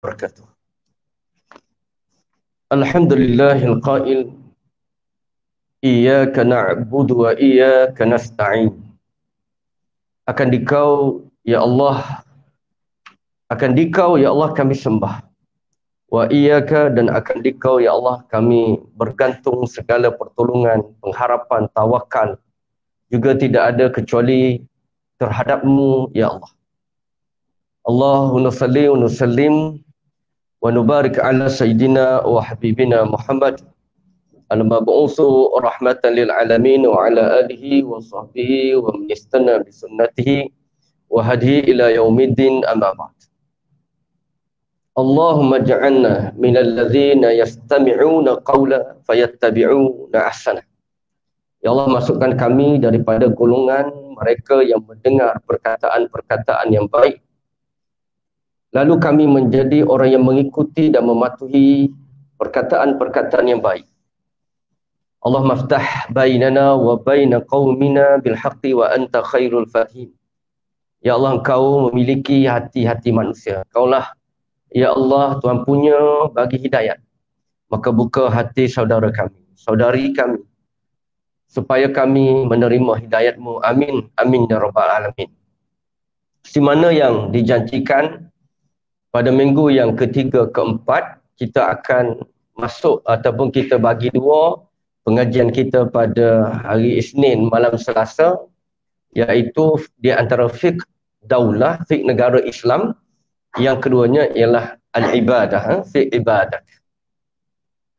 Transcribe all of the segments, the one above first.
wabarakatuh. Alhamdulillahil qail iyyaka na'budu wa iyyaka nasta'in. Akan Dikau ya Allah, akan Dikau ya Allah kami sembah. Wa iyyaka, dan akan Dikau ya Allah kami bergantung segala pertolongan, pengharapan, tawakal. Juga tidak ada kecuali terhadap-Mu ya Allah. Allahumma salli wa nusallim wa nubarik ala sayyidina wa habibina Muhammad al-mab'utsu rahmatan lil alamin wa ala alihi wa sahbihi wa man istana bi sunnatihi wa hadihi ila yaumiddin, amma ba'd. Allahumma ja'alna minal ladzina yastami'una qawla fayattabi'una ahsana. Ya Allah, masukkan kami daripada golongan mereka yang mendengar perkataan-perkataan yang baik, lalu kami menjadi orang yang mengikuti dan mematuhi perkataan-perkataan yang baik. Allah maftah bainana wa baina qaumina bil haqqi wa anta khairul fatihin. Ya Allah, Engkau memiliki hati-hati manusia. Engkaulah ya Allah Tuhan punya bagi hidayat. Maka buka hati saudara kami, saudari kami, supaya kami menerima hidayat-Mu. Amin, amin ya rabbal alamin. Di mana yang dijanjikan pada minggu yang ketiga, keempat, kita akan masuk ataupun kita bagi dua pengajian kita pada hari Isnin malam Selasa, iaitu di antara fiqh daulah, fiqh negara Islam. Yang keduanya ialah al-ibadah, fiqh ibadah.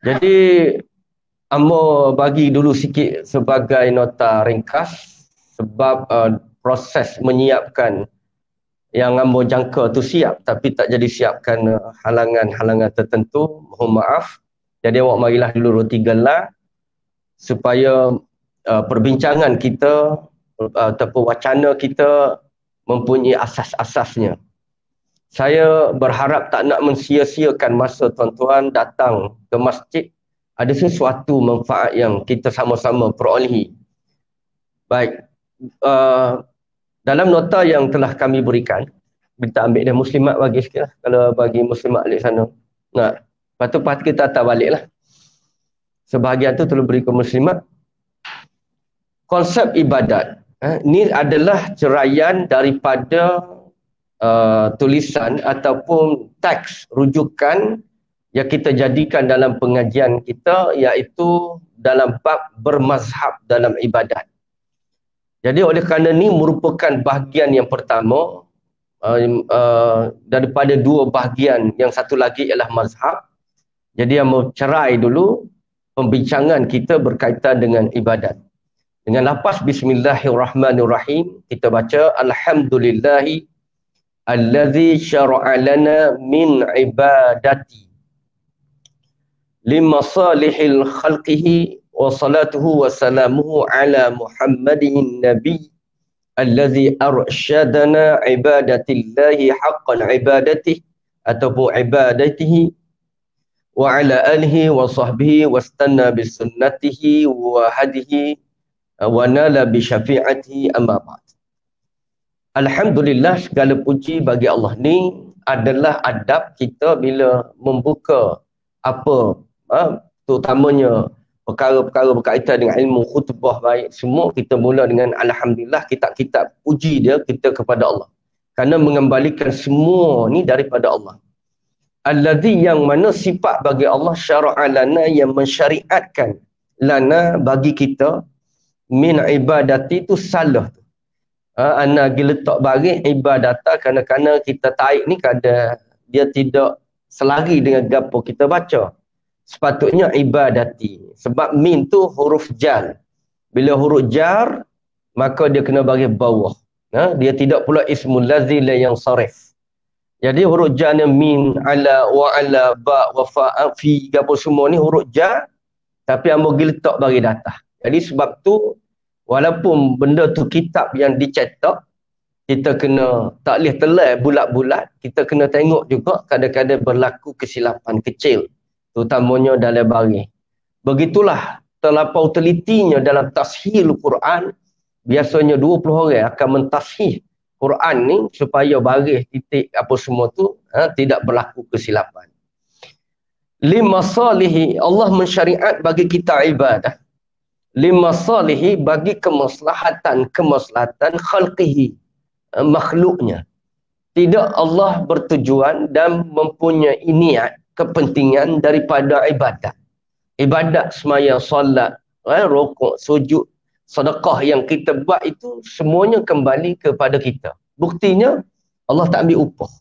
Jadi, Amo bagi dulu sikit sebagai nota ringkas sebab proses menyiapkan yang Ambo jangka tu siap tapi tak jadi siapkan halangan-halangan tertentu. Mohon maaf. Jadi awak marilah dulu roti gelar supaya perbincangan kita ataupun wacana kita mempunyai asas-asasnya. Saya berharap tak nak mensia-siakan masa tuan-tuan datang ke masjid. Ada sesuatu manfaat yang kita sama-sama perolehi. Baik. Dalam nota yang telah kami berikan, kita ambil dia muslimat bagi sikit lah. Kalau bagi muslimat alik sana. Nah, lepas tu kita hantar balik lah. Sebahagian tu telah beri ke muslimat. Konsep ibadat. Ini adalah ceraian daripada tulisan ataupun teks rujukan yang kita jadikan dalam pengajian kita, iaitu dalam bab bermazhab dalam ibadat. Jadi oleh kerana ini merupakan bahagian yang pertama daripada dua bahagian, yang satu lagi ialah mazhab. Jadi yang mencerai dulu pembincangan kita berkaitan dengan ibadat. Dengan lafaz bismillahirrahmanirrahim, kita baca alhamdulillahi allazi syara'a lana min ibadati limasalihil khalqihi wa salatuhu wa salamuhu ala Muhammadin Nabi allazi arsyadana ibadatillahi haqqan ibadatihi ataupun ibadatihi wa ala alihi wa sahbihi wastanna bisunnatihi wa hadihi wa nala bi syafi'atihi, amma ba'd. Alhamdulillah, segala puji bagi Allah. Ni adalah adab kita bila membuka apa terutamanya perkara-perkara berkaitan dengan ilmu khutbah baik, semua kita mula dengan alhamdulillah, kitab-kitab puji dia kita kepada Allah. Kerana mengembalikan semua ni daripada Allah. Allazi, yang mana sifat bagi Allah, syara'a lana, yang mensyariatkan lana bagi kita, min ibadati tu salah tu. Ana pergi letak baris ibadata kerana kita tarik ni kada dia tidak selari dengan gapo kita baca. Sepatutnya ibadati. Sebab min tu huruf jar. Bila huruf jar, maka dia kena bagi bawah. Dia tidak pula ismul lazi la yang sarif. Jadi huruf jar ni min, ala, wa ala, ba, wa fa, fi, gapo semua ni huruf jar. Tapi ambo pergi letak bagi data. Jadi sebab tu, walaupun benda tu kitab yang dicetak, kita kena tak boleh telai bulat-bulat. Kita kena tengok juga kadang-kadang berlaku kesilapan kecil, terutamanya dalam baris. Begitulah terlampau telitinya dalam tashil Quran. Biasanya 20 orang akan mentashih Quran ni supaya baris titik apa semua tu tidak berlaku kesilapan. Limasalihi, Allah mensyariat bagi kita ibadah. Limasalihi, bagi kemaslahatan khalqihi, makhluknya. Tidak Allah bertujuan dan mempunyai niat kepentingan daripada ibadat. Ibadat semaya, solat, rokok, sujud, sedekah yang kita buat itu semuanya kembali kepada kita. Buktinya Allah tak ambil upah.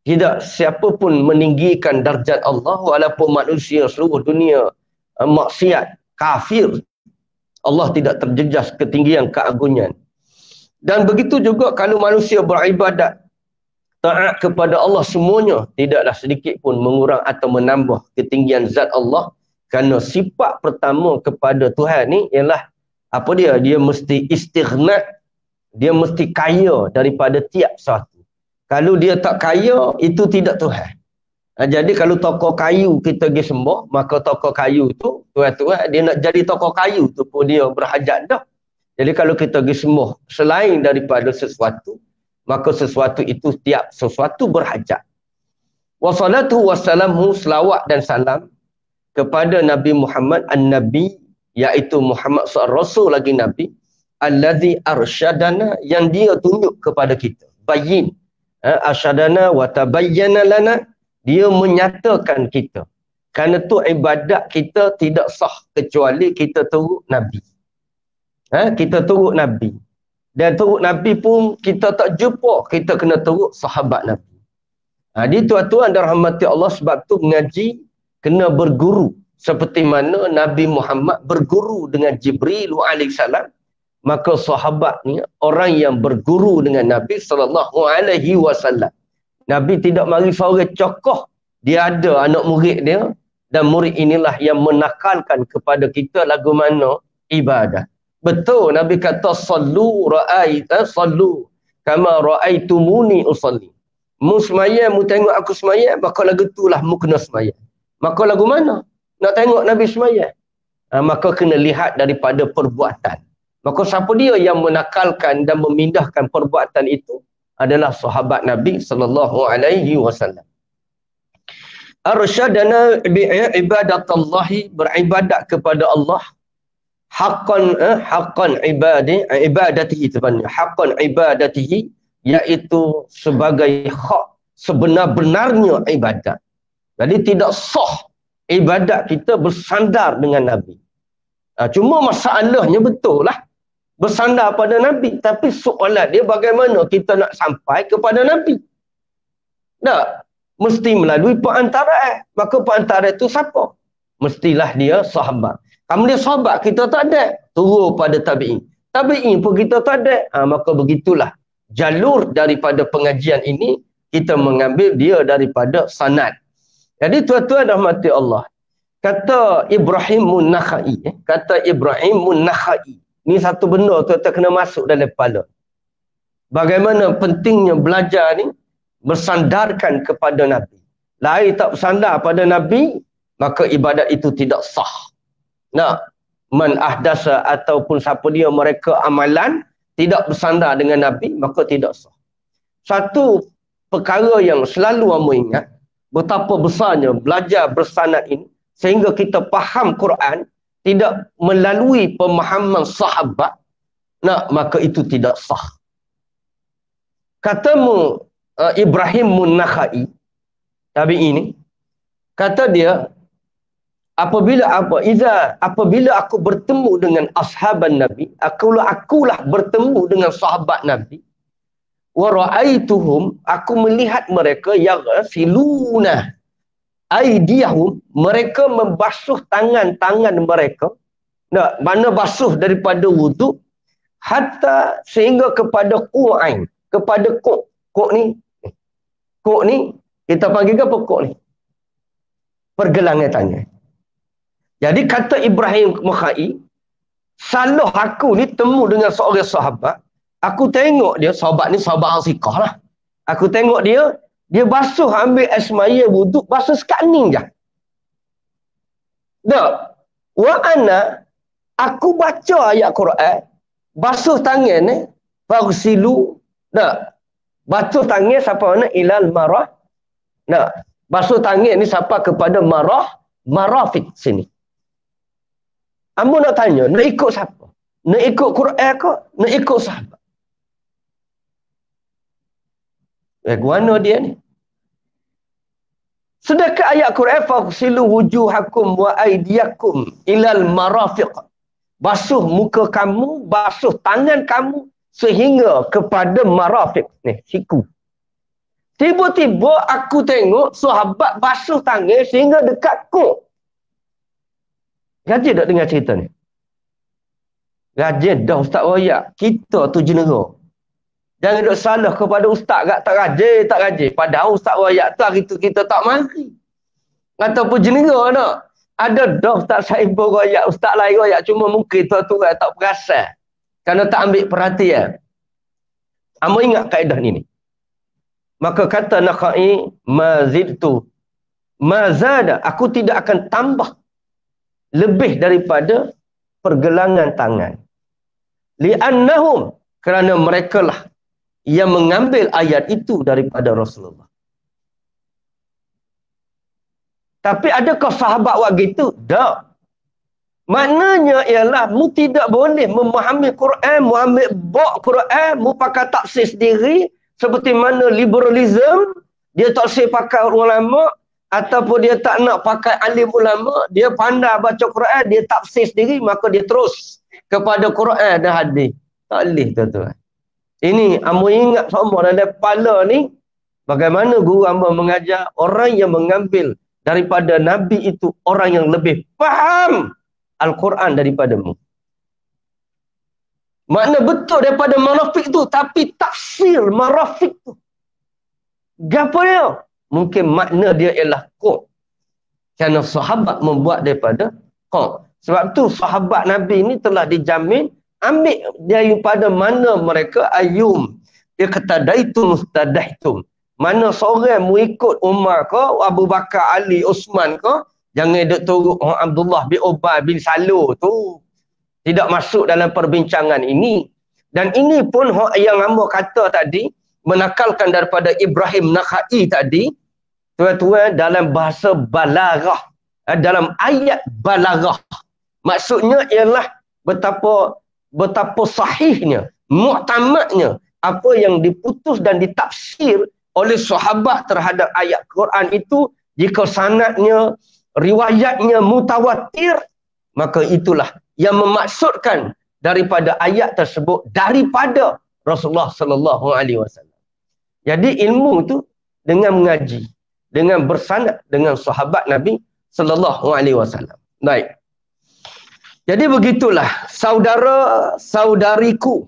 Tidak siapa pun meninggikan darjat Allah walaupun manusia seluruh dunia maksiat, kafir, Allah tidak terjejas ketinggian keagungan. Dan begitu juga kalau manusia beribadat taat kepada Allah semuanya tidaklah sedikit pun mengurang atau menambah ketinggian zat Allah, kerana sifat pertama kepada Tuhan ni ialah apa dia? Dia mesti istighna, dia mesti kaya daripada tiap satu. Kalau dia tak kaya, itu tidak Tuhan. Jadi kalau tokoh kayu kita pergi sembah, maka tokoh kayu tu, Tuhan-Tuhan, dia nak jadi tokoh kayu tu pun dia berhajat dah. Jadi kalau kita pergi sembah selain daripada sesuatu, maka sesuatu itu tiap sesuatu berhajat. Wassalatu wassalamu, selawat dan salam kepada Nabi Muhammad an-Nabi, iaitu Muhammad Rasul lagi Nabi, allazi arsyadana, yang dia tunjuk kepada kita. Bayin. Arsyadana wa tabayyana lana, dia menyatakan kita. Kerana tu ibadat kita tidak sah kecuali kita turut Nabi. Kita turut Nabi. Dan turut Nabi pun kita tak jumpa, kita kena turut sahabat Nabi. Di tuan-tuan dan rahmati Allah, sebab tu mengaji kena berguru. Seperti mana Nabi Muhammad berguru dengan Jibril alaihissalam, maka sahabat ni orang yang berguru dengan Nabi SAW. Nabi tidak mari seorang cokoh, dia ada anak murid dia, dan murid inilah yang menakalkan kepada kita lagu mana ibadah. Betul Nabi kata sallu kama raaitumuni usalli. Mu semaya, mu tengok aku semaya, maka lagu itulah mu kena semaya. Maka lagu mana? Nak tengok Nabi semaya. Maka kena lihat daripada perbuatan. Maka siapa dia yang menakalkan dan memindahkan perbuatan itu adalah sahabat Nabi SAW. Arsyadana ibadatallahi, beribadat kepada Allah, haqqan ibadatihi, sebenarnya haqqan ibadatihi, iaitu sebagai hak sebenar-benarnya ibadat. Jadi tidak sah ibadat kita bersandar dengan Nabi. Cuma masalahnya betul lah bersandar pada Nabi, tapi soalan dia bagaimana kita nak sampai kepada Nabi. Tak, mesti melalui perantara. Maka perantara itu siapa? Mestilah dia sahabat. Kalau dia sahabat kita tak ada, turun pada tabi'in. Tabi'in pun kita tak ada. Maka begitulah jalur daripada pengajian ini, kita mengambil dia daripada sanad. Jadi tuan-tuan rahmati Allah, kata Ibrahimun Nakhai, ni satu benda tuan-tuan kena masuk dalam kepala. Bagaimana pentingnya belajar ni bersandarkan kepada Nabi. Lain tak bersandar pada Nabi, maka ibadat itu tidak sah. Man ahdasa, ataupun siapa dia mereka amalan tidak bersandar dengan Nabi, maka tidak sah. Satu perkara yang selalu kamu ingat, betapa besarnya belajar bersanad ini, sehingga kita faham Quran tidak melalui pemahaman sahabat, maka itu tidak sah. Katamu Ibrahimun Nakhai, tabi'i ini, kata dia, apabila aku bertemu dengan ashaban Nabi, akulah bertemu dengan sahabat Nabi, wa ra'aituhum, aku melihat mereka yaghsiluna aydiyahum, mereka membasuh tangan-tangan mereka. Mana basuh daripada wuduk, hatta sehingga kepada qu'ain, kepada kok. Kok ni kita panggil apa kok ni? Pergelangan tangan. Jadi kata Ibrahim Nakhai, salah aku ni temu dengan seorang sahabat, aku tengok dia, sahabat ni sahabat Al-Siqah lah. Aku tengok dia basuh, ambil air semaya wuduk, basuh sekaning je. Tak. Wa ana, aku baca ayat Quran, basuh tangan ni, Faghsilu. Nah, basuh tangan siapa mana ilal marah. Nah, basuh tangan ni siapa kepada marafiq sini. Ambo nak tanya, nak ikut siapa? Nak ikut Quran ke? Nak ikut sahabat? Guana dia ni. Sedangkan ayat Quran faghsilu wujuhakum wa aydiyakum ilal marafiq. Basuh muka kamu, basuh tangan kamu sehingga kepada marafiq. Ni, siku. Tiba-tiba aku tengok sahabat basuh tangan sehingga dekat kok. Gaji tak dengar cerita ni? Gaji dah Ustaz Royak. Kita tu jenera. Jangan duk salah kepada Ustaz tak gaji. Padahal Ustaz Royak tu hari tu kita tak mari. Ataupun jenera nak. Ada dah Ustaz Saibul Royak, Ustaz lain Royak. Cuma mungkin tuan-tuan tak perasan. Kerana tak ambil perhatian. Amo ingat kaedah ni. Maka kata Nakhai, mazidtu. Mazada. Aku tidak akan tambah lebih daripada pergelangan tangan. Li'annahum. Kerana mereka lah yang mengambil ayat itu daripada Rasulullah. Tapi adakah sahabat buat gitu? Tak. Maknanya ialah mu tidak boleh memahami Quran, mu ambil bak Quran, mu pakai tafsir sendiri seperti mana liberalism, dia tafsir pakai ulama ataupun dia tak nak pakai alim ulama, dia pandai baca Quran, dia tafsir sendiri, maka dia terus kepada Quran dan hadis. Tak boleh tuan-tuan. Ini amu ingat semua dalam kepala ni bagaimana guru hamba mengajar orang yang mengambil daripada Nabi itu orang yang lebih faham Al-Quran daripadamu. Makna betul daripada marafik tu, tapi tafsir marafik tu. Gapa dia? Mungkin makna dia ialah kod. Kerana sahabat membuat daripada kod. Sebab tu sahabat Nabi ni telah dijamin ambil daripada mana mereka ayum. Dia kata daitum mustadaitum. Mana seorang mu ikut Umar ke, Abu Bakar, Ali, Osman ke, jangan duk turut Abdullah bin Ubay bin Salul tu. Tidak masuk dalam perbincangan ini. Dan ini pun yang hamba kata tadi, menakalkan daripada Ibrahim Nakhai tadi, tuan-tuan, dalam bahasa balaghah, dalam ayat balaghah. Maksudnya ialah betapa sahihnya, mu'tamadnya, apa yang diputus dan ditafsir oleh sahabat terhadap ayat Quran itu, jika sanadnya, riwayatnya mutawatir, maka itulah yang memaksudkan daripada ayat tersebut daripada Rasulullah sallallahu alaihi wasallam. Jadi ilmu tu dengan mengaji, dengan bersanad dengan sahabat Nabi sallallahu alaihi wasallam. Baik. Jadi begitulah saudara-saudariku.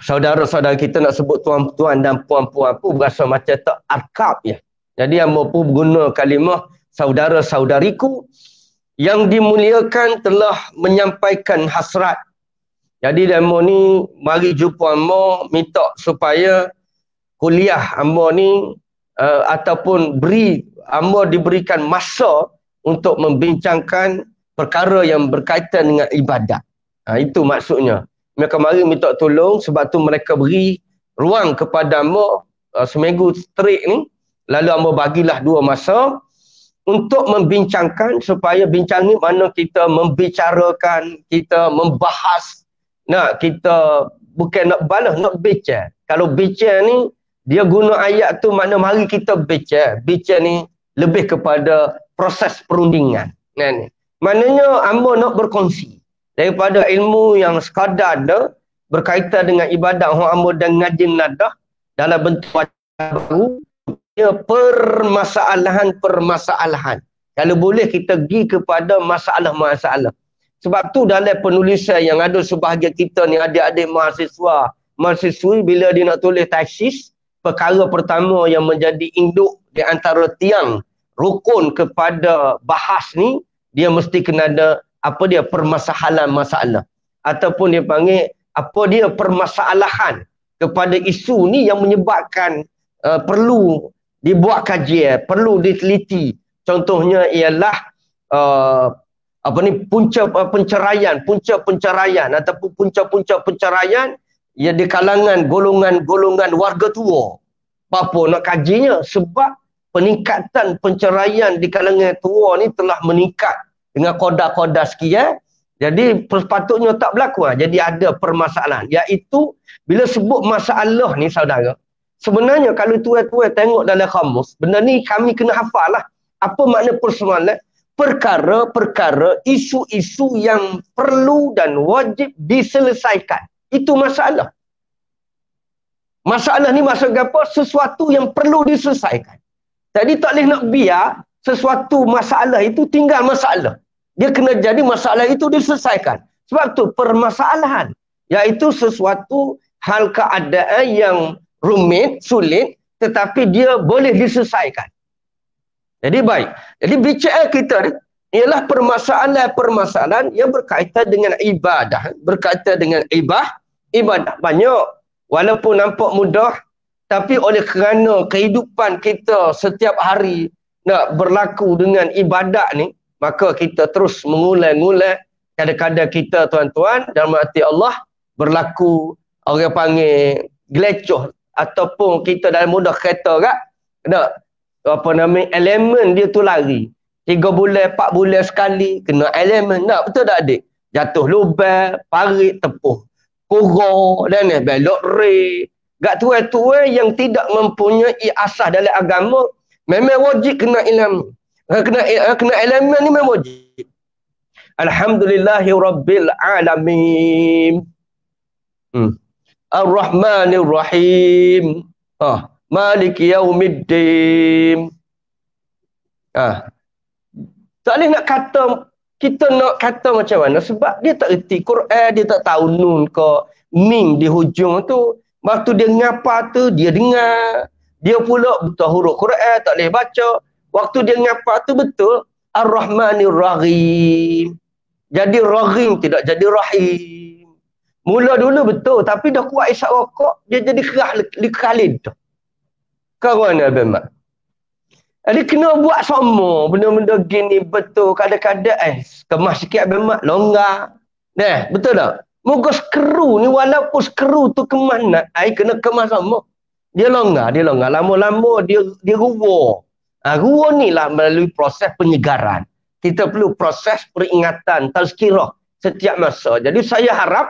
Saudara-saudara kita nak sebut tuan-tuan dan puan-puan pun berasa macam tak arkab ya. Jadi hamba pun guna kalimah saudara-saudariku yang dimuliakan telah menyampaikan hasrat. Jadi hamba ni mari jumpa hamba minta supaya kuliah hamba ni ataupun hamba diberikan masa untuk membincangkan perkara yang berkaitan dengan ibadat. Itu maksudnya. Mereka mari minta tolong sebab tu mereka beri ruang kepada hamba seminggu straight ni. Lalu hamba bagilah 2 masa untuk membincangkan supaya bincang ni mana kita membicarakan, kita membahas. Nak kita bukan nak balas, nak bincang. Kalau bincang ni dia guna ayat tu makna mari kita bincang. Bincang ni lebih kepada proses perundingan. Nah ni. Maknanya hamba nak berkongsi daripada ilmu yang sekadar ada berkaitan dengan ibadat hamba dan ngaji nadah dalam bentuk baru, permasalahan-permasalahan. Kalau boleh kita pergi kepada masalah-masalah. Sebab tu dalam penulisan yang ada sebahagian kita ni adik-adik mahasiswi bila dia nak tulis tesis, perkara pertama yang menjadi induk di antara tiang rukun kepada bahas ni, dia mesti kena ada apa dia permasalahan-masalah. Ataupun dia panggil apa dia permasalahan kepada isu ni yang menyebabkan perlu dibuat kajian, perlu diteliti. Contohnya ialah punca penceraian ataupun punca-punca penceraian Ya di kalangan golongan-golongan warga tua. Apa nak kajinya? Sebab peningkatan penceraian di kalangan tua ni telah meningkat dengan koda-koda sekian. Jadi sepatutnya tak berlaku. Jadi ada permasalahan. Iaitu bila sebut masalah ni saudara. Sebenarnya kalau tuan-tuan tengok dalam kamus. Benda ni kami kena hafal lah. Apa makna persoalan? Perkara-perkara, isu-isu yang perlu dan wajib diselesaikan. Itu masalah. Masalah ni maksud apa? Sesuatu yang perlu diselesaikan. Jadi tak boleh nak biar sesuatu masalah itu tinggal masalah. Dia kena jadi masalah itu diselesaikan. Sebab tu permasalahan. Iaitu sesuatu hal keadaan yang rumit, sulit, tetapi dia boleh diselesaikan. Jadi baik. Jadi bicara kita ni ialah permasalahan-permasalahan yang berkaitan dengan ibadah. Berkaitan dengan ibadah. Banyak. Walaupun nampak mudah, tapi oleh kerana kehidupan kita setiap hari nak berlaku dengan ibadat ni, maka kita terus mengulang-ulang. Kadang-kadang kita tuan-tuan dalam hati Allah berlaku orang panggil gelecoh ataupun kita dalam mudah kereta kat nak apa nama elemen dia tu lari 3 bulan 4 bulan sekali kena elemen nak betul tak adik? Jatuh lubang, parit, tepuh kurang dan belok re. Gak tuan-tuan yang tidak mempunyai asas dalam agama memang wajib kena ilmu. Kena elemen ni memang wajib. Alhamdulillahirabbil alamin. Ar-Rahmanir Rahim. Maliki yaumiddin. Tak boleh nak kata, kita nak kata macam mana sebab dia tak erti Quran, dia tak tahu nun ke mim di hujung tu. Waktu dia ngapa tu dia dengar. Dia pula betul huruf Quran tak boleh baca. Waktu dia ngapa tu betul Ar-Rahmanir Rahim. Jadi Rahim tidak jadi Rahim. Mula dulu betul tapi dah kuat isyak rokok dia jadi kerah likalid. Karena bemak. Jadi kena buat sama benda-benda gini betul. Kadang-kadang kemas sikit bemak longgar. Betul tak? Moga skru ni walaupun skru tu kemas nak, kena kemas sama. Dia longgar. Lama-lama dia ruwa. Ruwa ni lah melalui proses penyegaran. Kita perlu proses peringatan, tazkirah setiap masa. Jadi saya harap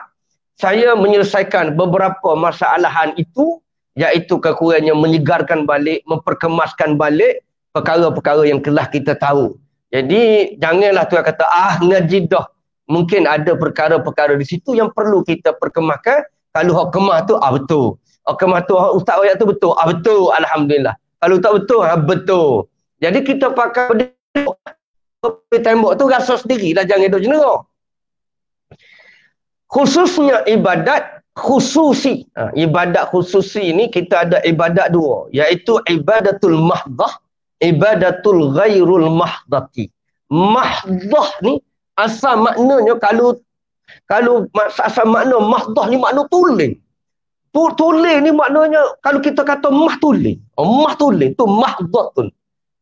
saya menyelesaikan beberapa masalahan itu, iaitu kekurangannya menyegarkan balik, memperkemaskan balik perkara-perkara yang telah kita tahu. Jadi janganlah tuan kata ngaji dah. Mungkin ada perkara-perkara di situ yang perlu kita perkemaskan. Kalau hak kemah tu betul. Hak kemah tu ustaz ayat tu betul. Betul alhamdulillah. Kalau tak betul betul. Jadi kita pakai tembok tu rasa sendirilah, jangan duk jenera. Khususnya ibadat khususi. Ibadat khususi ni kita ada ibadat dua, iaitu ibadatul mahdah, ibadatul ghairul mahdati. Mahdah ni asal maknanya kalau asal makna mahdah ni makna tulen. Tulen ni maknanya kalau kita kata mah tulen. Mah tulen tu mahdatun.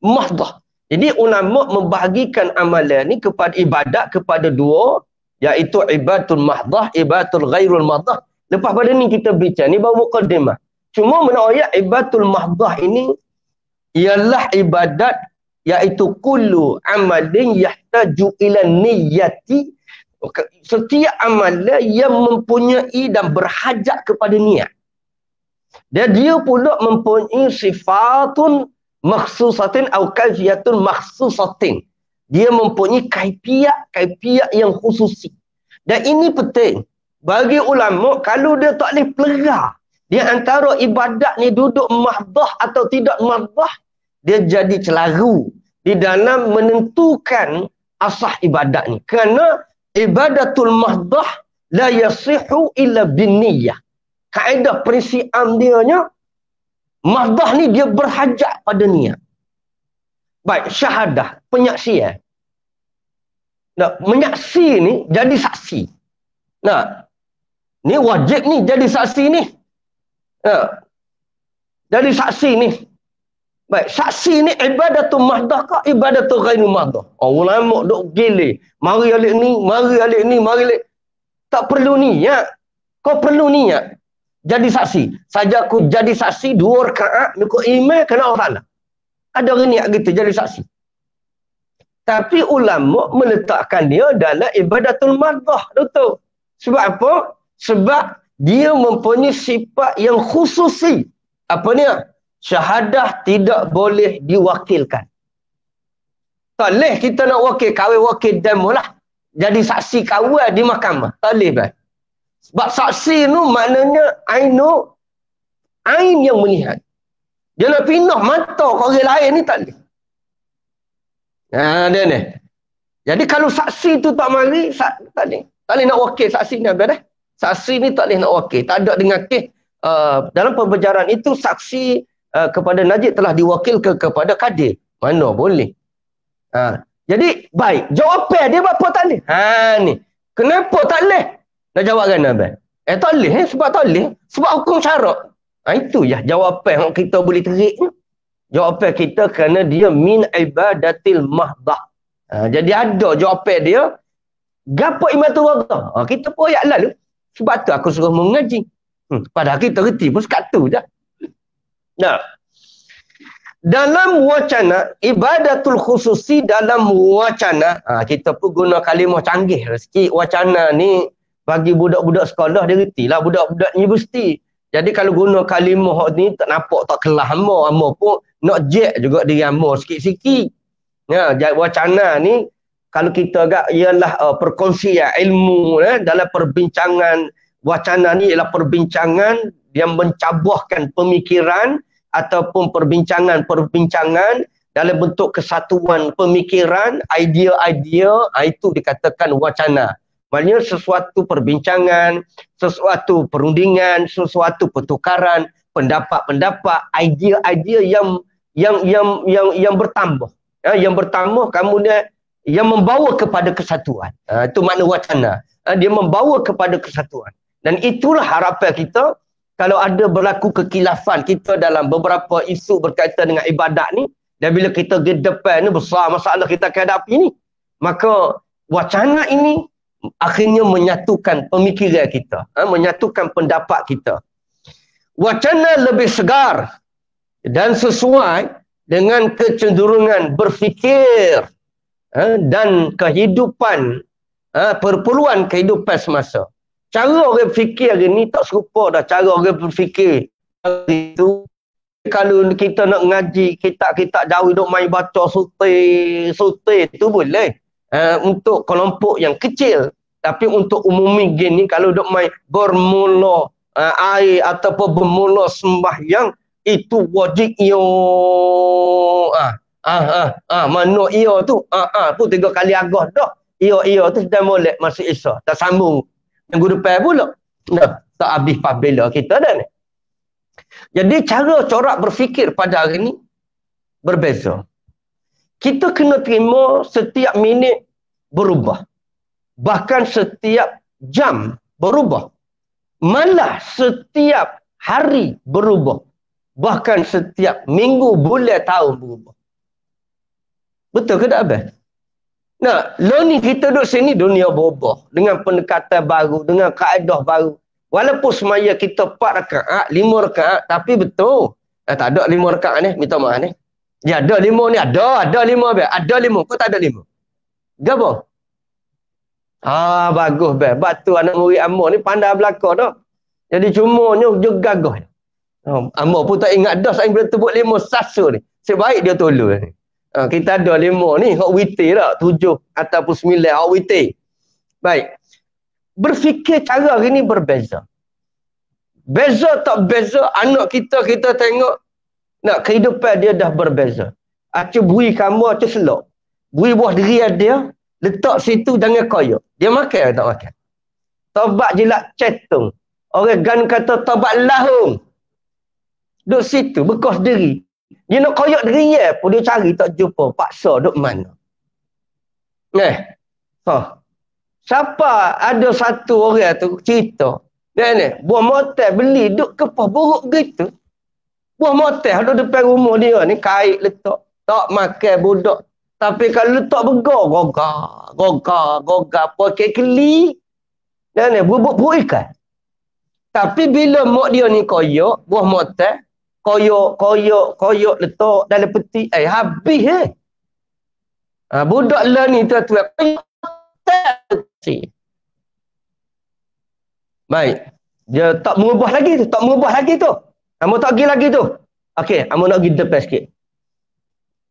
Mahdah. Jadi ulama membahagikan amalan ni kepada ibadat kepada dua, iaitu ibadatul mahdah, ibadatul ghairul mahdah. Lepas pada ni kita bincang ni baru mukadimah. Cuma menurut ibadatul mahdah ini ialah ibadat iaitu kullu amalin yahtaju ila niyyati, setiap amalan yang mempunyai dan berhajat kepada niat. Dan dia pula mempunyai sifatun makhsusatin atau kaifiyatun makhsusatin. Dia mempunyai kaifiat yang khususi. Dan ini penting bagi ulama, kalau dia tak boleh pelega di antara ibadat ni duduk mahdah atau tidak mahdah, dia jadi celaru di dalam menentukan asah ibadat ni. Kerana ibadatul mahdah la yasihu illa binniyah. Kaedah prinsip amdianya, mahdah ni dia berhajat pada niat. Baik, syahadah, penyaksian. Menyaksi ni jadi saksi. Ni wajib ni jadi saksi ni. Jadi saksi ni. Baik, saksi ni ibadatul mahdah ke ibadatul ghairul mahdah? Ulama duk gile. Mari alik ni, mari alik ni, mari alik. Tak perlu niat. Kau perlu niat. jadi saksi. Saja aku jadi saksi 2 rakaat mengikut imam kena Allah Ta'ala. Ada orang niat gitu jadi saksi. Tapi ulama meletakkan dia dalam ibadatul madhah. Betul. Sebab apa? Sebab dia mempunyai sifat yang khususi. Apa ni? Syahadah tidak boleh diwakilkan. Tak boleh kita nak wakil. Kawin wakil demo lah. Jadi saksi kawal di mahkamah. Tak boleh, bang. Sebab saksi tu maknanya ain yang melihat. Dia nak pindah mata ke orang lain ni tak boleh. Dia ni. Jadi kalau saksi tu tak mari, tak boleh. Tak boleh nak wakil saksi ni. Saksi ni tak boleh nak wakil. Tak ada dengan kes. Dalam pembejaran itu, saksi kepada Najib telah diwakilkan kepada kadir. Mana boleh. Jadi, baik. Jawapan dia apa tak boleh? Ni. Kenapa tak boleh? Nak jawab kan, Abang? Tak boleh. Sebab tak boleh. Sebab hukum syarak. Itu je jawapan yang kita boleh terik. Jawapan kita kerana dia min ibadatil mahdah. Jadi ada jawapan dia. Gapo imatul wadah? Kita pun ayat lalu. Sebab tu aku suruh mengaji. Padahal kita reti pun sekat tu je. Nah. Dalam wacana, ibadatul khususi dalam wacana, kita pun guna kalimah canggih sikit. Wacana ni bagi budak-budak sekolah dia reti lah. Budak-budak universiti. Jadi kalau guna kalimah ni tak nampak tak kelah hama. Hama pun nak jet juga dia hama sikit-sikit. Ya, wacana ni kalau kita agak ialah perkongsian ilmu dalam perbincangan. Wacana ni ialah perbincangan yang mencabuhkan pemikiran ataupun perbincangan dalam bentuk kesatuan pemikiran, idea-idea, itu dikatakan wacana. Maknanya sesuatu perbincangan, sesuatu perundingan, sesuatu pertukaran, pendapat-pendapat, idea-idea yang bertambah. Yang bertambah kemudian yang membawa kepada kesatuan. Itu makna wacana. Dia membawa kepada kesatuan. Dan itulah harapan kita kalau ada berlaku kekilafan kita dalam beberapa isu berkaitan dengan ibadat ni, dan bila kita ke depan ni besar masalah kita hadapi ni, maka wacana ini akhirnya menyatukan pemikiran kita, menyatukan pendapat kita. Wacana lebih segar dan sesuai dengan kecenderungan berfikir dan kehidupan, perpuluhan kehidupan semasa. Cara orang fikir hari ni tak serupa dah cara orang berfikir itu. Kalau kita nak ngaji, kita jauh duk main baca suti itu boleh. Untuk kelompok yang kecil. Tapi untuk umumi gini, kalau duk main bermula air ataupun bermula sembahyang, itu wajib iyo. Mana iyo tu? Pun 3 kali agah dah. Iyo tu sudah molek masuk Isa. Tak sambung. Minggu depan pula. Tak habis pabila kita dah ni. Jadi cara corak berfikir pada hari ni berbeza. Kita kena terima setiap minit berubah. Bahkan setiap jam berubah. Malah setiap hari berubah. Bahkan setiap minggu, bulan, tahun berubah. Betul ke tak, Abang? Nah, lo ni kita duduk sini dunia berubah. Dengan pendekatan baru, dengan kaedah baru. Walaupun semaya kita 4 rakaat, 5 rakaat, tapi betul. Tak ada 5 rakaat ni, minta maaf ni. Ya, ada 5 ni, ada 5 Abang. Ada 5, kau tak ada 5. Gapa? Bagus Abang. Batu anak murid Amor ni pandai belakang dah. Jadi cumanya dia gagah. Amor pun tak ingat dah, saya boleh tebuk 5 sasa ni. Sebaik dia tolong ni. Kita ada 5 ni, hak witir tak? 7 ataupun 9, hak witir. Baik. Berfikir cara hari ni berbeza. Beza tak beza, anak kita tengok, nak kehidupan dia dah berbeza. Acu bui kamu, acu selok. Bui buah diri dia, letak situ jangan koyak. Dia makan atau tak makan? Tobat jilat cetung. Orang gan kata tobat lahung. Duduk situ, bekas diri. Dia nak koyak diri pun dia cari tak jumpa. Paksa duk mana. Siapa ada satu orang tu cerita. Dia buah motel beli duk kepah buruk gitu. Buah motel ada depan rumah dia ni kait letak. Tak makan budak. Tapi kalau letak begar, gogah, pakai keli. Dan bubuk ikan. Tapi bila mak dia ni koyok, buah motel, koyok letak dalam peti, habis budak lah ni tuan-tuan, koyok motel. Baik. Dia tak mengubah lagi tu. Amo tak pergi lagi tu. Okey, amo nak pergi depan sikit.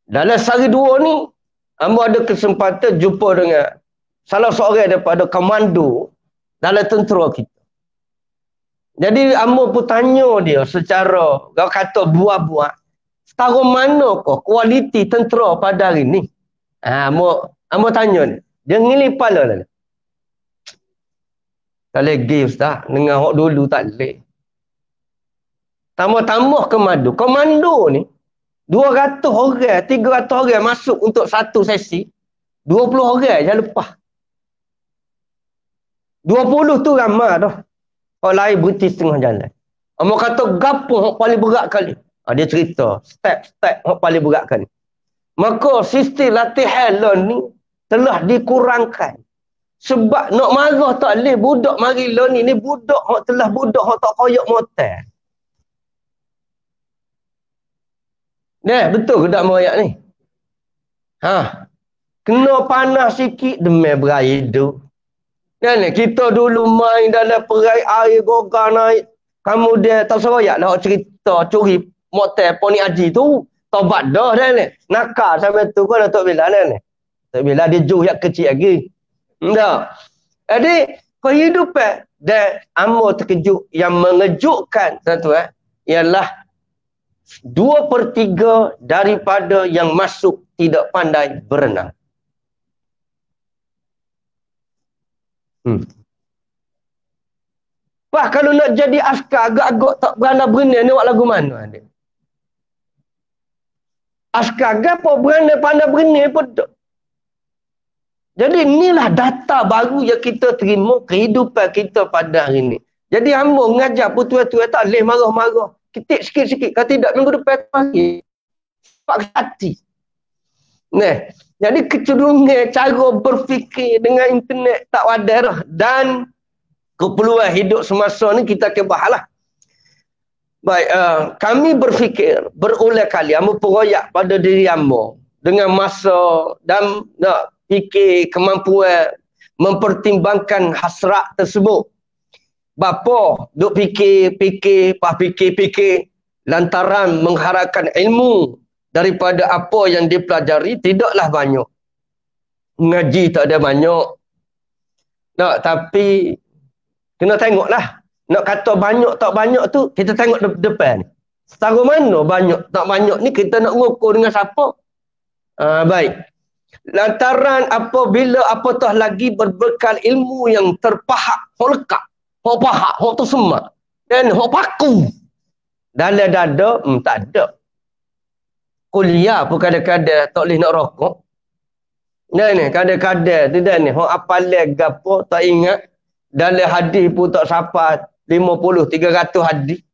Dalam sehari dua ni, amo ada kesempatan jumpa dengan salah seorang daripada komando dalam tentera kita. Jadi amo pun tanya dia secara, kau kata buah-buah, setara manakah kualiti tentera pada hari ni? Amo tanya ni. Dia ngilih kepala lah. Tak lagi ustaz, dengan hak dulu tak leh. Tambah-tambah komando ni 200 orang, 300 orang masuk untuk satu sesi. 20 orang je lepas. 20 tu ramai dah. Orang lain berhenti setengah jalan. Amo kata gapo hak paling berat kali? Dia cerita step-step hak paling berat kali. Maka sistem latihan lah ni telah dikurangkan. Sebab nak marah tak boleh budak mari lah ni budak hak tak koyak motel. Betul ke tak moyak ni? Kena panas sikit demi berhidup. Kita dulu main dalam perai air goga naik. Kemudian tak seroyak lah cerita curi motel Poni Haji tu. Tobat dah ni. Nakal sampai tu kau Datuk Bila ni. Datuk Bila dia juh yang kecil lagi. Tak. Jadi kehidupan dan amo terkejut yang mengejutkan tuan-tuan ialah 2/3 daripada yang masuk tidak pandai berenang. Wah, kalau nak jadi askar agak-agak tak berani-berani ni buat lagu mana dia? Askar apa berani pandai berani pun tak. Jadi inilah data baru yang kita terima kehidupan kita pada hari ini. Jadi hamba mengajar putua-tua tak boleh marah-marah. Ketik sikit-sikit. Kalau tidak minggu depan pagi. Pak hati. Jadi kecenderungan cara berfikir dengan internet tak wadah dan keperluan hidup semasa ni kita akan bahas. Baik, kami berfikir berulang kali, hamba peroyak pada diri hamba dengan masa dan nak fikir kemampuan mempertimbangkan hasrat tersebut. Bapa duk fikir lantaran mengharapkan ilmu daripada apa yang dipelajari tidaklah banyak. Ngaji tak ada banyak. Tapi kena tengoklah. Nak kata banyak tak banyak tu kita tengok depan. Setara mana banyak tak banyak ni kita nak mengukur dengan siapa? Baik. Lantaran apabila apatah lagi berbekal ilmu yang terpahak, hok lekat, hok pahak, hok tersemak dan hok paku dalam dada, tak ada. Kuliah pun kadang-kadang tak boleh nak rokok. Kadang-kadang tu dah ni, hok apalah gapo tak ingat. Dalam hadis pun tak sampai 50, 300 hadis.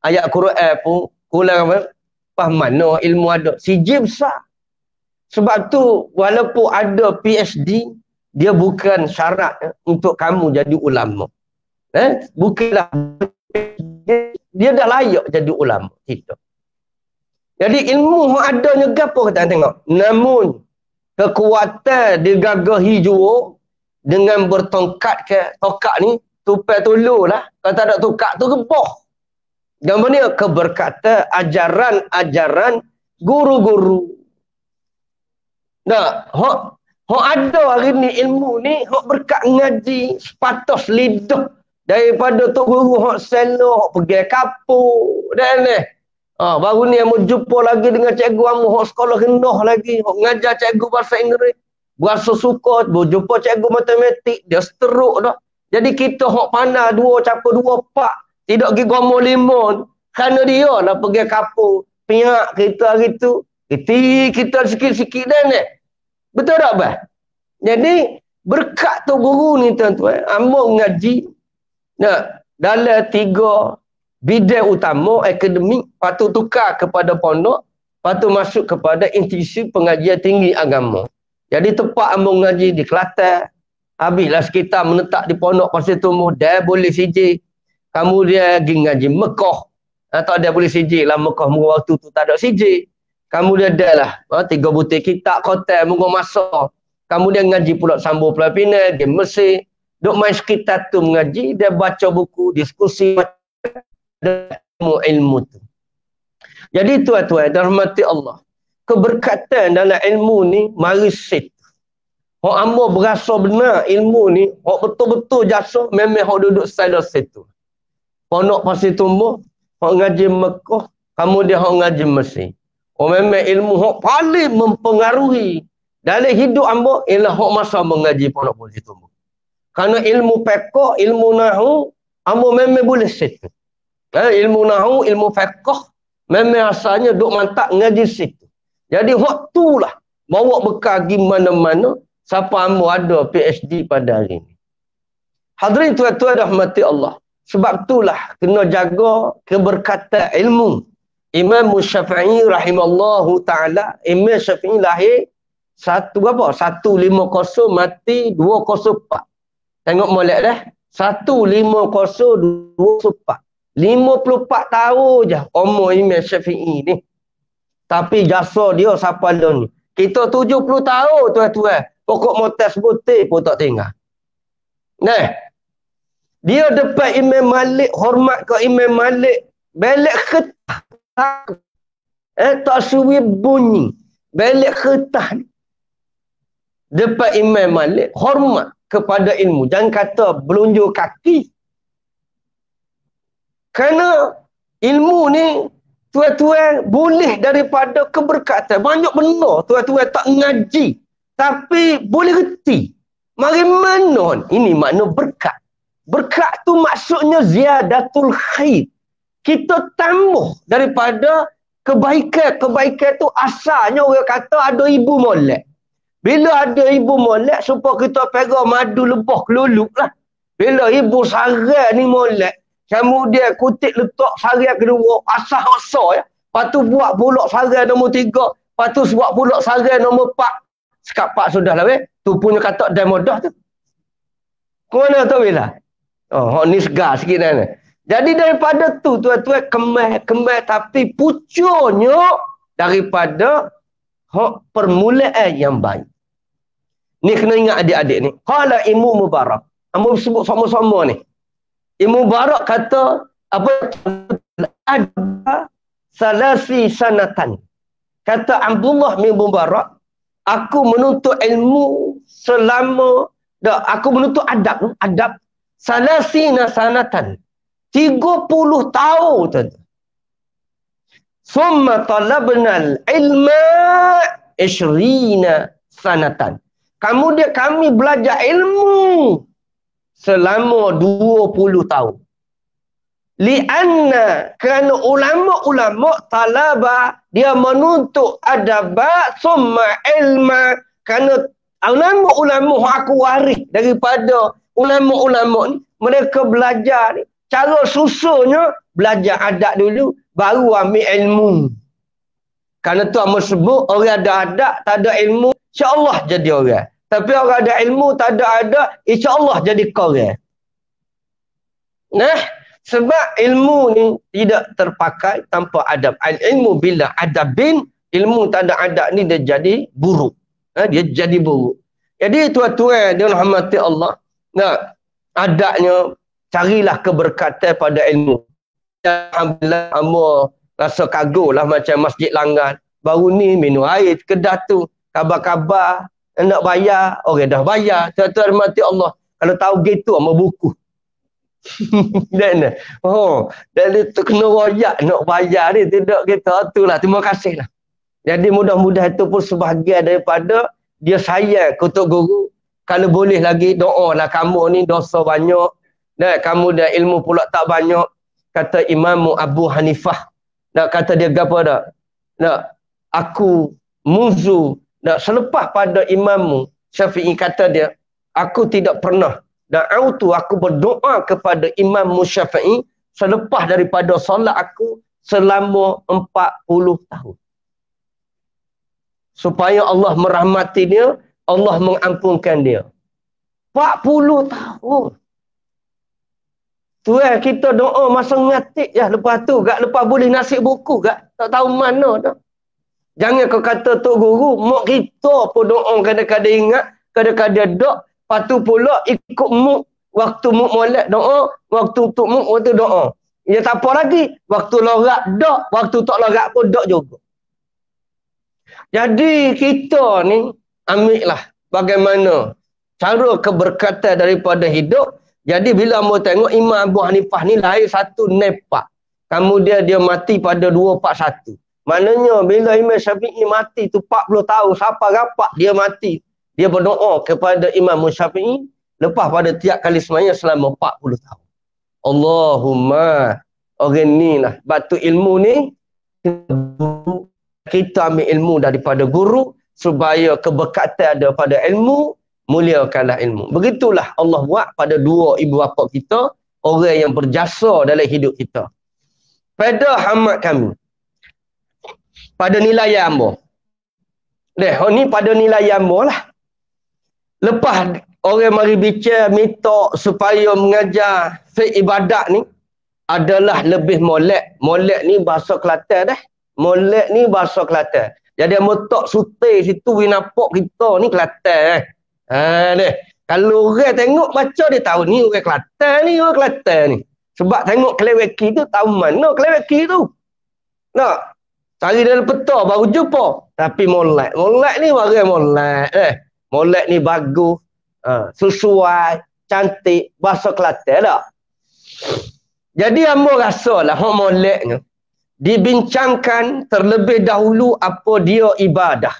Ayat Quran pun kurang apa? Mana ilmu ada. Sijil besar. Sebab tu walaupun ada PhD, dia bukan syarat untuk kamu jadi ulama. Bukanlah dia dah layak jadi ulama. Tidak. Jadi ilmu adanya gapo kita tengok. Namun kekuatan digagahi jua dengan bertongkat ke tokak ni tupai tulu lah. Kalau tak ada tokak tu geboh. Gambar ni keberkatan ajaran-ajaran guru-guru. Hok ada hari ni ilmu ni, hok berkat ngaji, sepatus lidah daripada tok guru hok selo, hok pergi kapur dan ni. Baru ni amu jumpa lagi dengan cikgu amu hok sekolah rendah lagi, hok ngajar cikgu bahasa Inggeris, bahasa suka, jumpa cikgu matematik, dia seteruk dah. Jadi kita hok pandai 2 campur 2 pak, tidak pergi gomo limon, kerana dia lah pergi kapur, pihak kita hari tu, kita sikit-sikit dah ni. Betul tak, Abah? Jadi, berkat tu guru ni, tuan-tuan, amu ngaji dalam 3 bidang utama akademik, patut tukar kepada pondok, patut masuk kepada institusi pengajian tinggi agama. Jadi, tempat amu ngaji di Kelantan, habislah sekitar menetap di pondok Pasir Tumbuh, dah boleh CJ. Kamu dia pergi ngaji Mekah. Tak ada boleh sijik lah Mekah mungkin waktu tu tak ada sijik. Kamu dia ada lah. 3 butir kitab kotak mungkin masa. Kamu dia ngaji pula sambung pula Pinang. Dia Mesir. Duk main sekitar tu mengaji. Dia baca buku, diskusi. Ilmu tu. Jadi tuan-tuan, rahmati Allah. Keberkatan dalam ilmu ni, mari sit. Hak amba berasa benar ilmu ni, hak betul-betul jasa, memang hak duduk sada situ. Pondok Pasir Tumbuh, hak ngaji Mekah, kamu dia hak ngaji Mesir. Memang ilmu hak paling mempengaruhi dalam hidup amba ialah hak masa mengaji Pondok Pasir Tumbuh. Kerana ilmu fiqh, ilmu nahwu, amba memang boleh situ. Ilmu nahwu, ilmu fiqh, memang asalnya duk mantap ngaji situ. Jadi waktu lah bawa bekal pergi mana-mana siapa amba ada PhD pada hari ini. Hadirin tuan-tuan rahmati Allah. Sebab itulah kena jaga keberkatan ilmu. Imam Syafi'i rahimallahu ta'ala. Imam Syafi'i lahir 150 mati 204. Tengok molek dah. 150 204. 54 tahun je umur Imam Syafi'i ni. Tapi jasa dia siapa dia ni. Kita 70 tahun tuan-tuan. Pokok motor sebutir pun tak tinggal. Nah. Dia dapat Imam Malik, hormat ke Imam Malik. Belak ketah. Tak suwi bunyi. Belak ketah. Dapat Imam Malik, hormat kepada ilmu. Jangan kata belunjuk kaki. Kerana ilmu ni tuan-tuan boleh daripada keberkatan. Banyak benda tuan-tuan tak ngaji. Tapi boleh reti. Mari mana ini makna berkat. Berkat tu maksudnya ziyadatul khair. Kita tambah daripada kebaikan. Kebaikan tu asalnya orang kata ada ibu molek. Bila ada ibu molek supaya kita pegang madu lebah keluluk lah. Bila ibu sarang ni molek. Kemudian kutip letak sarang kedua. Asal-asal ya. Lepas tu buat pulak sarang nombor 3. Lepas tu buat pulak sarang nombor 4. Sekat 4 sudah lah weh. Tu punya kata dan modah tu. Kau mana tahu bila? Oh, ni segar sikit kan. Jadi daripada tu tuan-tuan kemas tapi pucuknya daripada permulaan yang baik. Ni kena ingat adik-adik ni. Qala Imam Mubarak. Ambo sebut sama-sama ni. Imam Mubarak kata apa ada salasi sanatan. Kata Abdullah bin Mubarak, aku menuntut ilmu selama aku menuntut adab salasina sanatan 30 tahun tuan. Summa talabna al-ilma 20 sanatan. Kemudian kami belajar ilmu selama 20 tahun. Lianna kerana ulama-ulama talaba dia menuntut adab summa ilma kerana ulama-ulama aku waris daripada ulama-ulama ni, mereka belajar ni, cara susunnya belajar adab dulu, baru ambil ilmu. Kerana tu amat sebut, orang ada adab, tak ada ilmu, insyaAllah jadi orang. Tapi orang ada ilmu, tak ada adab, insyaAllah jadi korang. Nah, sebab ilmu ni tidak terpakai tanpa adab. Al-ilmu bila adabin, ilmu tak ada adab ni dia jadi buruk. Dia jadi buruk. Jadi tuan-tuan, dia rahmati Allah. Nah, adabnya carilah keberkatan pada ilmu. Alhamdulillah, hamba rasa kagum lah macam Masjid Langgan. Baru ni minum air kedah tu. Kabar-kabar, nak bayar, orang dah bayar. Tuan-tuan rahmati Allah. Kalau tahu gitu, hamba buku. Dan itu kena royak nak bayar ni. Tidak kita, itulah. Terima kasih lah. Jadi mudah-mudahan itu pun sebahagian daripada dia sayang kutuk guru. Kalau boleh lagi doa lah kamu ni dosa banyak. Dan kamu dah ilmu pula tak banyak. Kata Imam Abu Hanifah. Nak kata dia apa dah? Nak aku muzu. Nak selepas pada Imam Syafi'i kata dia. Aku tidak pernah. Da'autu aku berdoa kepada Imam Syafi'i. Selepas daripada solat aku. Selama 40 tahun. Supaya Allah merahmati dia. Allah mengampunkan dia. 40 tahun. Tuan kita doa masa ngatik ya, lepas tu lepas boleh nasib buku tak tahu mana dah. Jangan kau kata tok guru, mak kita pun doa kadang-kadang ingat, kadang-kadang dok, lepas tu pula ikut muk, waktu muk molek doa, waktu tok muk waktu doa. Ya tak apa lagi, waktu lorak dok, waktu tak lorak pun dok juga. Jadi kita ni ambil lah bagaimana cara keberkatan daripada hidup. Jadi bila mu tengok Imam Abu Hanifah ni lahir 194. Kemudian dia mati pada 241. Maknanya bila Imam Syafi'i mati tu 40 tahun, siapa rapat dia mati. Dia berdoa kepada Imam Syafi'i lepas pada tiap kali sembahyang selama 40 tahun. Allahumma, orang ni lah. Batu ilmu ni, kita ambil ilmu daripada guru supaya keberkatan ada pada ilmu, muliakanlah ilmu. Begitulah Allah buat pada dua ibu bapa kita, orang yang berjasa dalam hidup kita. Pada hamad kami, pada nilai ambo. Ni pada nilai ambo lah. Lepas orang mari bicara minta supaya mengajar fiqh ibadat ni adalah lebih molek. Molek ni bahasa Kelantan dah. Molek ni bahasa Kelantan. Jadi motok sutai situ winapok kita ni Kelantan. Deh. Kalau orang tengok baca dia tahu ni orang Kelantan ni, orang Kelantan ni. Sebab tengok keleweki tu tahu mana keleweki tu. Nak cari dalam peta baru jumpa. Tapi molek. Molek ni orang molek. Molek ni bagus. Sesuai. Cantik. Bahasa Kelantan tak? Jadi hamba rasalah hak moleknya dibincangkan terlebih dahulu apa dia ibadah.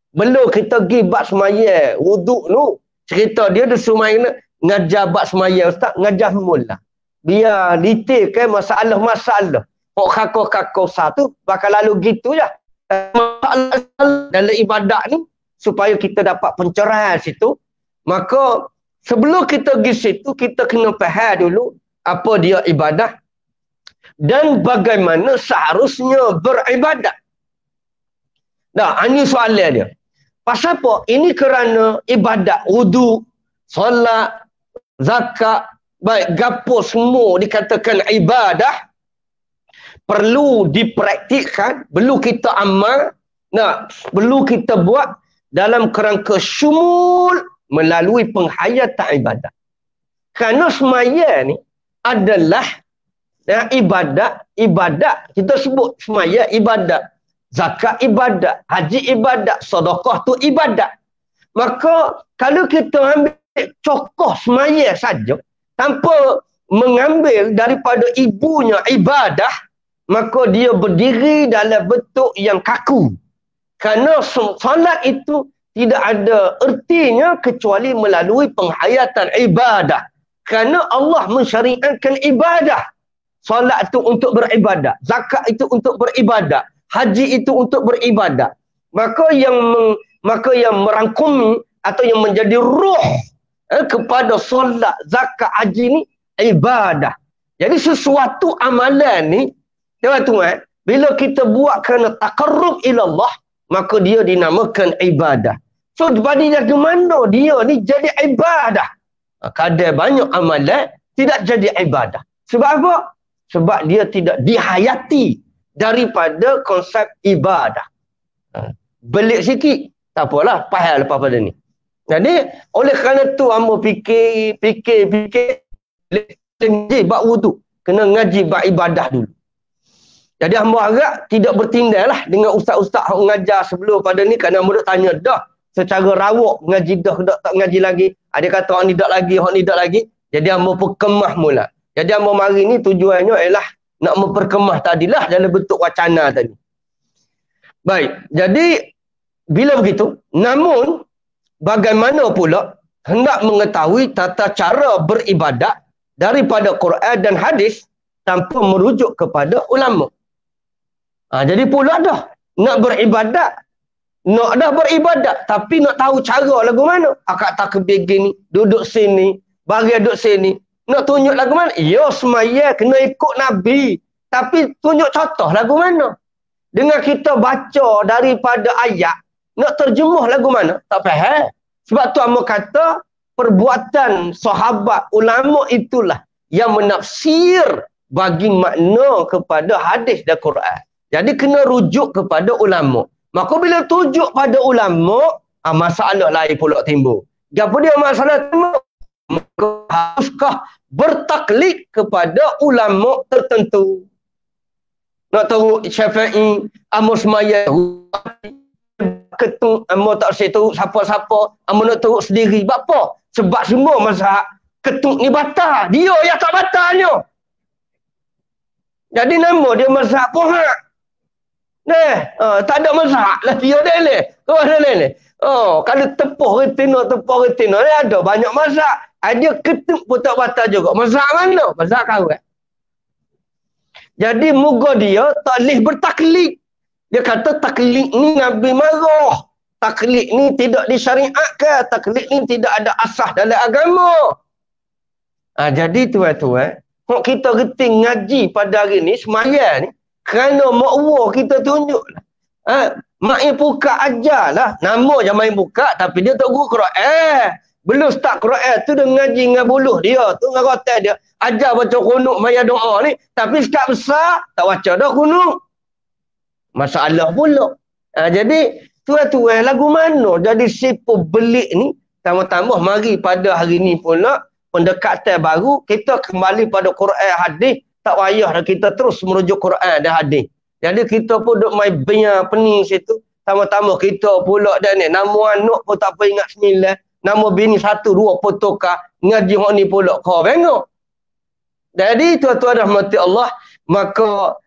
Belum kita pergi bab semaya, wuduk tu. Cerita dia semaya ngajar bab semaya, ustaz ngajar mula. Biar detailkan masalah-masalah. Hak kakak-kakak satu bakal lalu gitu je. Masalah dalam ibadat ni supaya kita dapat pencerahan situ. Maka sebelum kita pergi situ kita kena faham dulu apa dia ibadah dan bagaimana seharusnya beribadat. Nah, ini soalan dia. Pasal apa? Ini kerana ibadat, wudu, solat, zakat, baik gapo semua dikatakan ibadah perlu dipraktikkan, perlu kita amal, perlu kita buat dalam kerangka syumul melalui penghayatan ibadat. Kerana semaya ni adalah ibadat, kita sebut semaya ibadat, zakat ibadat, haji ibadat, sedekah tu ibadat. Maka kalau kita ambil contoh semaya saja tanpa mengambil daripada ibunya ibadah, maka dia berdiri dalam bentuk yang kaku. Kerana solat itu tidak ada ertinya kecuali melalui penghayatan ibadah. Kerana Allah mensyariatkan ibadah. Solat itu untuk beribadat. Zakat itu untuk beribadat. Haji itu untuk beribadat. Maka yang merangkumi atau yang menjadi ruh kepada solat, zakat, haji ni ibadah. Jadi sesuatu amalan ni, tuan-tuan, bila kita buat kerana taqarrub ilallah, maka dia dinamakan ibadah. So, pada dari mana dia ni jadi ibadah? Kadang banyak amalan tidak jadi ibadah. Sebab apa? Sebab dia tidak dihayati daripada konsep ibadah. Belik sikit, tak apalah, faham lepas pada ni. Jadi, oleh kerana tu, hamba fikir, bab wudu. Kena ngaji bab ibadah dulu. Jadi, hamba harap tidak bertindak lah dengan ustaz-ustaz yang mengajar sebelum pada ni, kerana hamba tanya dah, secara rawak mengaji dah, tak mengaji lagi. Ada kata orang ni tak lagi, orang ni tak lagi. Jadi, hamba perkemah mula. Jadi, hamba mari ni tujuannya ialah nak memperkemah tadilah dalam bentuk wacana tadi. Baik, jadi bila begitu, namun bagaimana pula hendak mengetahui tata cara beribadat daripada Quran dan hadis tanpa merujuk kepada ulama. Jadi pula dah nak beribadat, nak dah beribadat tapi nak tahu cara lagu mana. Akak takbir gini, duduk sini, bagi duduk sini. Nak tunjuk lagu mana? Ya, semaya kena ikut Nabi. Tapi tunjuk contoh lagu mana? Dengan kita baca daripada ayat, nak terjemuh lagu mana? Tak faham. Sebab tu hamba kata, perbuatan sahabat ulama itulah yang menafsir bagi makna kepada hadis dan Quran. Jadi kena rujuk kepada ulama. Maka bila tujuk pada ulama, masalah lain pula timbul. Apa dia masalah timbul? Maka haruskah bertaklid kepada ulama tertentu? Nak tahu Syafi'i, Amos Maya, ketung, Amos tak saya tahu siapa-siapa, Amos nak tahu sendiri. Apa? Sebab semua mazhab ketung ni batal. Dia yang tak batalnya. Jadi nama dia mazhab Pohak. Tak ada mazhab lah dia leleh. Kau ada leleh. Kalau tepuh retina ni ada banyak mazhab. Ada ketung pun tak batal juga. Mazhab mana? Mazhab kawan. Jadi moga dia tak boleh bertaklid. Dia kata taklid ni Nabi marah. Taklid ni tidak disyariatkan. Taklid ni tidak ada asas dalam agama. Jadi tuan-tuan, kita reti ngaji pada hari ni, semaya ni, kerana makwa kita tunjuk lah. Main buka ajar lah. Nama je main buka, tapi dia tak guru Quran. Belum start Quran tu dia ngaji dengan buluh dia. Tu dengan rotan dia. Ajar baca kunut maya doa ni. Tapi start besar, tak baca dah kunut. Masalah pula. Jadi, tuan-tuan lagu mana? Jadi sipu belik ni, tambah-tambah mari pada hari ni pula, pendekatan baru, kita kembali pada Quran hadis. Tak payah dah kita terus merujuk Quran dan hadis. Jadi kita pun duk main biar pening situ. Tambah-tambah kita pula dah ni. Nama anak pun tak apa ingat 9. Nama bini 1, 2 potokah. Ngaji hak ni pula. Kau bengok. Jadi tuan-tuan rahmati Allah. Maka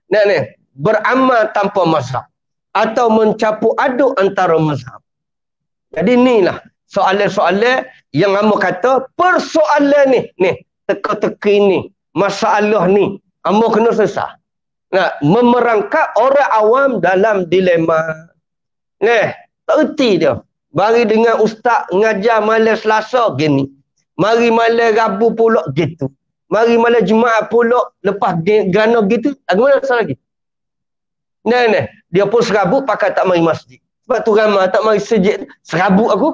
beramal tanpa mazhab. Atau mencampur aduk antara mazhab. Jadi inilah soalan-soalan yang Amba kata persoalan ni. Teka-teki ni. Masalah ni. Amba kena selesai. Memerangkap orang awam dalam dilema. Tak erti dia. Bagi dengan ustaz ngajar malam Selasa gini. Mari malam Rabu pula gitu. Mari malam Jumaat pula lepas gana gitu. Bagaimana salah lagi? Dia pun serabut pakai tak mari masjid. Sebab tu ramai tak mari sejid. Serabut aku.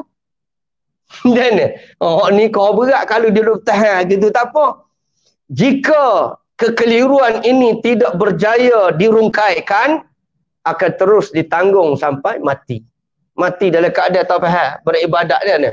Ni kau berat kalau dia duduk tahan gitu. Tak apa. Jika kekeliruan ini tidak berjaya dirungkaikan, akan terus ditanggung sampai mati. Mati dalam keadaan tak faham beribadat dia ni.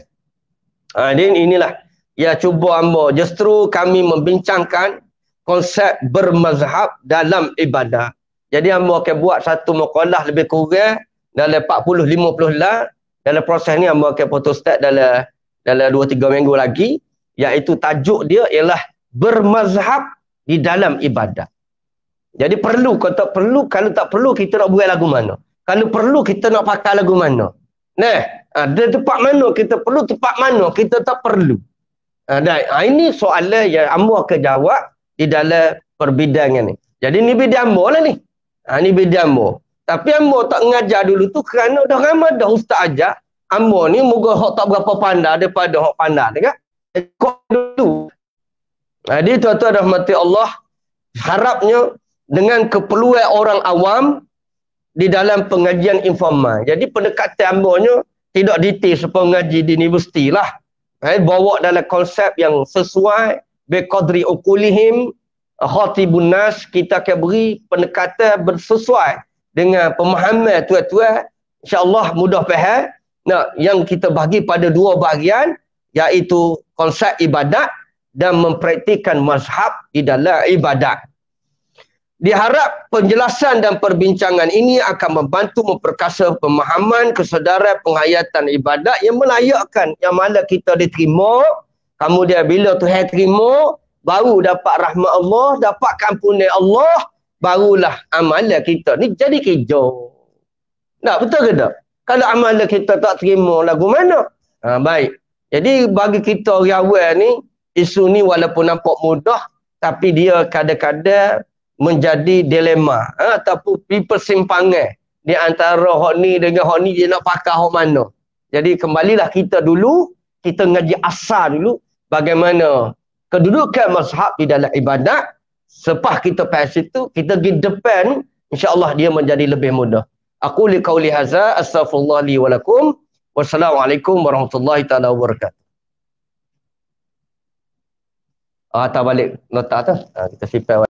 Inilah ya cuba Amba. Justru kami membincangkan konsep bermazhab dalam ibadat. Jadi Amba akan buat satu maqalah lebih kurang dalam 40-50 lah. Dalam proses ni Amba akan photostat dalam 2-3 minggu lagi. Iaitu tajuk dia ialah bermazhab di dalam ibadat. Jadi perlu, kalau tak perlu, kalau tak perlu kita nak buat lagu mana? Kalau perlu kita nak pakai lagu mana? Ada tempat mana kita perlu, tempat mana kita tak perlu. Ini soalan yang Amba akan jawab di dalam perbidangan ni. Jadi ni bidang Amba lah ni. Ni bidang Amba. Tapi Amba tak mengajar dulu tu kerana dah ramai dah ustaz ajar. Amba ni moga hak tak berapa pandai daripada hak pandai kan? Kau dulu. Jadi tuan-tuan rahmati Allah, harapnya dengan keperluan orang awam di dalam pengajian informal. Jadi pendekatan ambanya tidak detail seperti mengaji di universiti lah. Bawa dalam konsep yang sesuai biqadri uqulihim khatibun nas. Kita akan beri pendekatan bersesuai dengan pemahaman tuan-tuan. InsyaAllah mudah faham. Yang kita bagi pada dua bahagian, iaitu konsep ibadat dan mempraktikkan mazhab di dalam ibadat. Diharap penjelasan dan perbincangan ini akan membantu memperkasa pemahaman, kesedaran penghayatan ibadat yang melayakkan, yang mana kita diterima. Kemudian bila Tuhan terima, baru dapat rahmat Allah, dapat ampunan Allah, barulah amalan kita ni jadi hijau. Betul ke tak? Kalau amalan kita tak terima, lagu mana? Baik. Jadi bagi kita orang awal ni, isu ni walaupun nampak mudah, tapi dia kadang-kadang menjadi dilema ataupun persimpangan di antara hak ni dengan hak ni, dia nak pakai hak mana. Jadi kembalilah kita dulu, kita ngaji asal dulu bagaimana kedudukan mazhab di dalam ibadat. Sepas kita pas situ, kita pergi depan, insya-Allah dia menjadi lebih mudah. Aku li qauli hadza, astaghfirullah li wa lakum. Wassalamualaikum warahmatullahi taala wabarakatuh. Hantar balik nota tu. Kita simpan